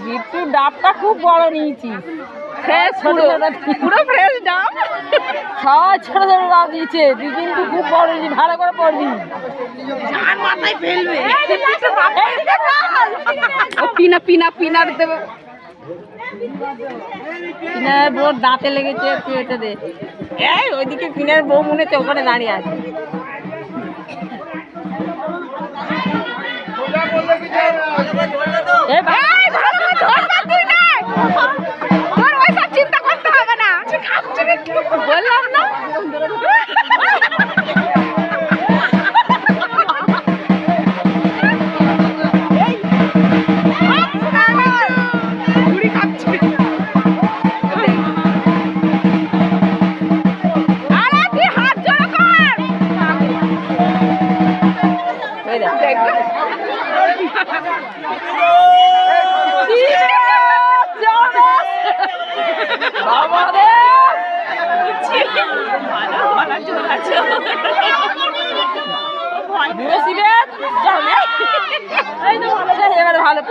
বিট্টুর ডাবটা খুব বড় নিয়েছি, ফ্রেশ পুরো ফ্রেশ ডাব, সবাই ছোট ছোট ডাব দিয়েছে। তুই কিন্তু খুব বড় নিয়েছি, ভালো করে পড়বি, মাথায় ফেলবে। পিনা পিনা পিনার দেবে, পিনার বউ দাঁতে লেগেছে, একটু এটা দে। এই ওইদিকে পিনার বউ মনে হচ্ছে ওখানে দাঁড়িয়ে আছে। চিন্তা করতে হবে না, বললাম না। ভালো